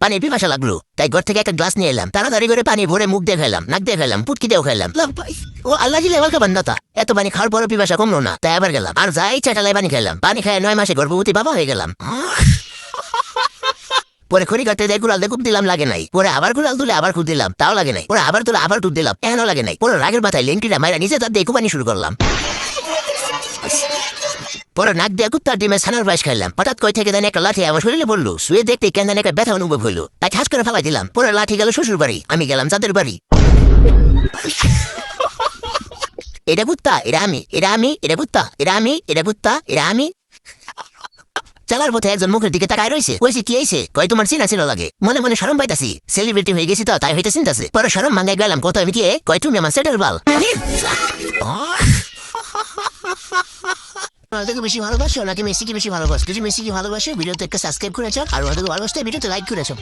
পানির পিপাসা লাগলো, তাই ঘর থেকে একটা গ্লাস নিয়ে এলাম, তাড়াতাড়ি করে পানি ভরে মুখ দিয়ে খেলাম, নাক দিয়ে খেলাম, পুটকি দিয়েও খেলাম। ও আল্লাহ দিলে আমার বান্দাতা, এত পানি খাওয়ার পরও পিপাসা কমলো না, তাই আবার গেলাম আর যাই চাটালাই পানি খেলাম। পানি খেয়ে 9 মাসে গর্ভবতী বাবা হয়ে গেলাম। পরে খড়ি কাটতে দেয় গুড়াল দিয়ে খুব দিলাম, লাগে নাই। পরে আবার গুড়াল তুলে আবার খুব দিলাম, তাও লাগে নাই। পরে আবার তুলে আবার টুপ দিলাম, এখনও লাগে নাই। পরে রাগের মাথায় লেংটিটা মাইরা নিজে তার দিয়ে পানি শুরু করলাম। পরে নাক দিয়ে কুত্তার ডিমে ছানার পায়েস খাইলাম। হঠাৎ কই থেকে দেন একটা লাঠি আমার শরীরে পড়লো, শুয়ে দেখতে কেন একটা ব্যথা অনুভব হইলো, তাই ঠাস করে ফেলাই দিলাম। পরে লাঠি গেল শ্বশুর বাড়ি, আমি গেলাম যাদের বাড়ি। এটা কুত্তা, এটা আমি, এটা আমি, এটা কুত্তা, এটা আমি, এটা কুত্তা, এটা আমি। চালার পথে একজন মুখের দিকে তাকায় রয়েছে, কইছি কি হইছে? কয় তোমার চিনা ছিল লাগে। মনে মনে শরম পাইতাছি, সেলিব্রিটি হয়ে গেছি তো তাই হইতে চিন্তাছে। পরে শরম ভাঙাই গেলাম, কত আমি কি কয় তুমি আমার সেটের বাল। আমাদেরকে বেশি ভালোবাসো নাকি মেসিকে বেশি ভালোবাসো? যদি মেসিকে ভালোবাসো ভিডিওতে একটা সাবস্ক্রাইব করেছো, আর ওদের ভালোবাসতে ভিডিওতে লাইক করেছো।